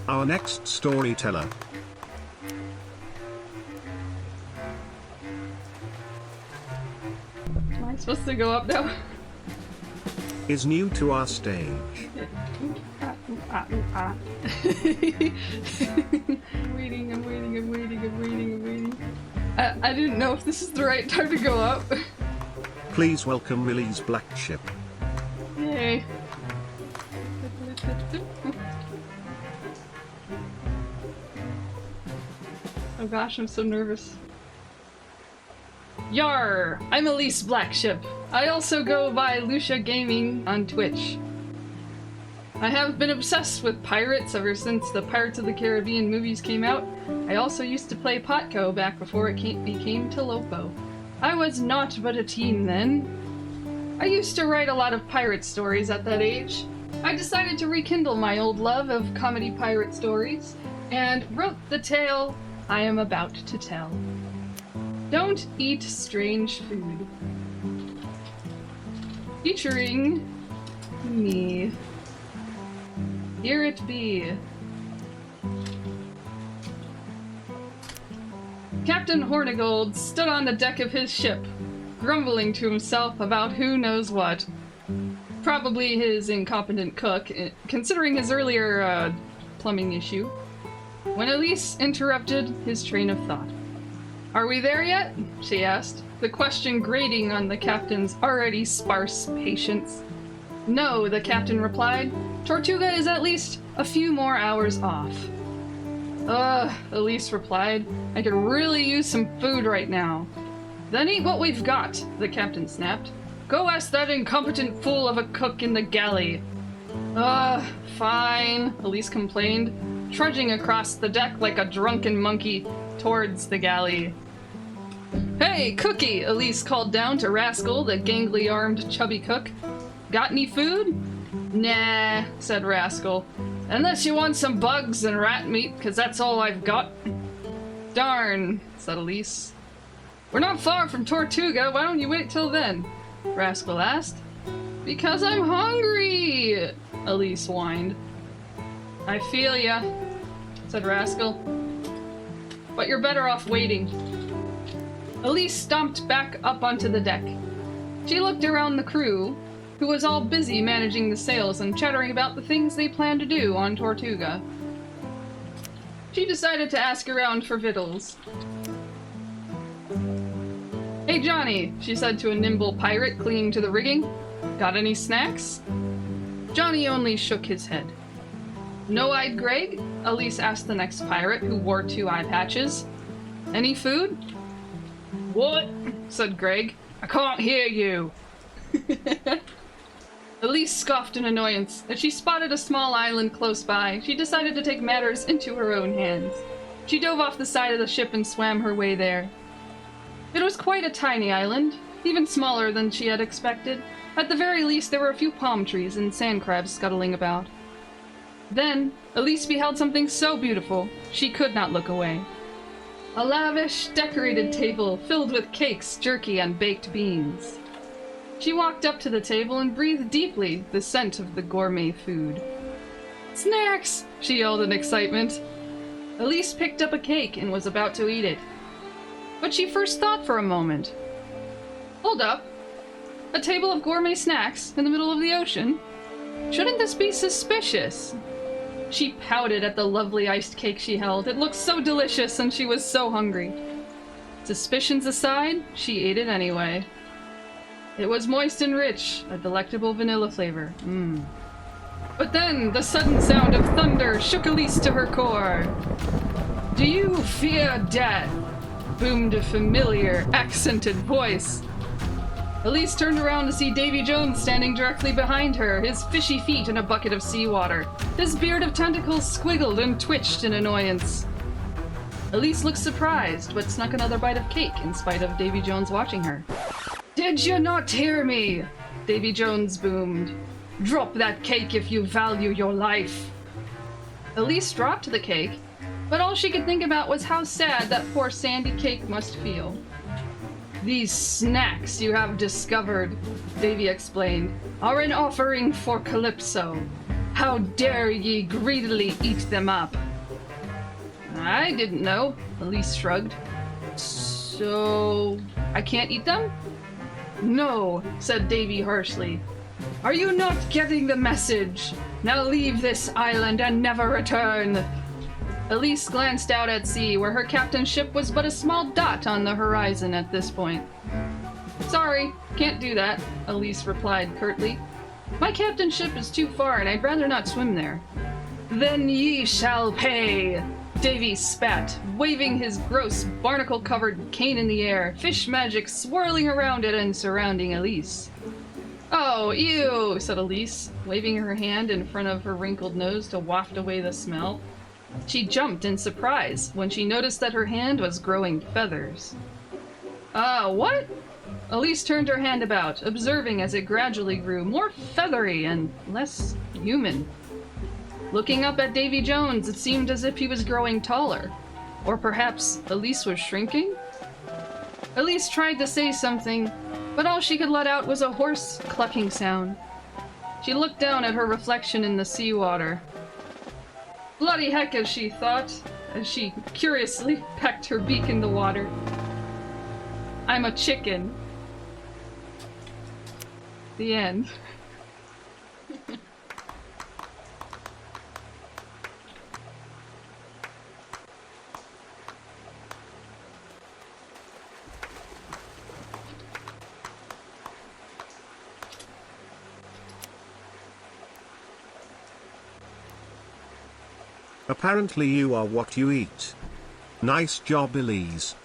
our next storyteller. Am I supposed to go up now? Is new to our stage. I'm waiting. I didn't know if this is the right time to go up. Please welcome Elise Blackship. Yay. Oh gosh, I'm so nervous. Yar! I'm Elise Blackship. I also go by Lucia Gaming on Twitch. I have been obsessed with pirates ever since the Pirates of the Caribbean movies came out. I also used to play Potco back before it became TLOPO. I was not but a teen then. I used to write a lot of pirate stories at that age. I decided to rekindle my old love of comedy pirate stories, and wrote the tale I am about to tell. Don't eat strange food. Featuring me. Here it be. Captain Hornigold stood on the deck of his ship, grumbling to himself about who knows what. Probably his incompetent cook, considering his earlier plumbing issue, when Elise interrupted his train of thought. "Are we there yet?" she asked, the question grating on the captain's already sparse patience. "No," the captain replied. "Tortuga is at least a few more hours off." "Ugh," Elise replied. "I could really use some food right now." "Then eat what we've got," the captain snapped. "Go ask that incompetent fool of a cook in the galley." "Ugh, fine," Elise complained, trudging across the deck like a drunken monkey towards the galley. "Hey, Cookie!" Elise called down to Rascal, the gangly-armed chubby cook. "Got any food?" "Nah," said Rascal. "Unless you want some bugs and rat meat, 'cause that's all I've got." "Darn," said Elise. "We're not far from Tortuga, why don't you wait till then?" Rascal asked. "Because I'm hungry," Elise whined. "I feel ya," said Rascal. "But you're better off waiting." Elise stomped back up onto the deck. She looked around the crew, who was all busy managing the sails and chattering about the things they planned to do on Tortuga. She decided to ask around for victuals. "Hey Johnny," she said to a nimble pirate clinging to the rigging. "Got any snacks?" Johnny only shook his head. "No-eyed Greg?" Elise asked the next pirate, who wore 2 eye patches. "Any food?" "What?" said Greg. "I can't hear you." Elise scoffed in annoyance. As she spotted a small island close by, she decided to take matters into her own hands. She dove off the side of the ship and swam her way there. It was quite a tiny island, even smaller than she had expected. At the very least, there were a few palm trees and sand crabs scuttling about. Then, Elise beheld something so beautiful, she could not look away. A lavish, decorated table filled with cakes, jerky, and baked beans. She walked up to the table and breathed deeply the scent of the gourmet food. "Snacks!" she yelled in excitement. Elise picked up a cake and was about to eat it. But she first thought for a moment. Hold up. A table of gourmet snacks in the middle of the ocean? Shouldn't this be suspicious? She pouted at the lovely iced cake she held. It looked so delicious and she was so hungry. Suspicions aside, she ate it anyway. It was moist and rich, a delectable vanilla flavor. But then, the sudden sound of thunder shook Elise to her core. "Do you fear death?" boomed a familiar, accented voice. Elise turned around to see Davy Jones standing directly behind her, his fishy feet in a bucket of seawater. His beard of tentacles squiggled and twitched in annoyance. Elise looked surprised, but snuck another bite of cake in spite of Davy Jones watching her. "Did you not hear me?" Davy Jones boomed. "Drop that cake if you value your life." Elise dropped the cake, but all she could think about was how sad that poor sandy cake must feel. "These snacks you have discovered," Davy explained, "are an offering for Calypso. How dare ye greedily eat them up? I didn't know, Elise shrugged. So, I can't eat them? No, said Davy harshly. Are you not getting the message? Now leave this island and never return. Elise glanced out at sea, where her captain's ship was but a small dot on the horizon at this point. Sorry, can't do that, Elise replied curtly. My captain's ship is too far, and I'd rather not swim there. Then ye shall pay, Davy spat, waving his gross, barnacle-covered cane in the air, fish magic swirling around it and surrounding Elise. Oh, ew, said Elise, waving her hand in front of her wrinkled nose to waft away the smell. She jumped in surprise when she noticed that her hand was growing feathers. What? Elise turned her hand about, observing as it gradually grew more feathery and less human. Looking up at Davy Jones, it seemed as if he was growing taller. Or perhaps Elise was shrinking? Elise tried to say something, but all she could let out was a hoarse, clucking sound. She looked down at her reflection in the seawater. Bloody heck, as she thought, as she curiously pecked her beak in the water. I'm a chicken. The end. Apparently you are what you eat. Nice job, Elise.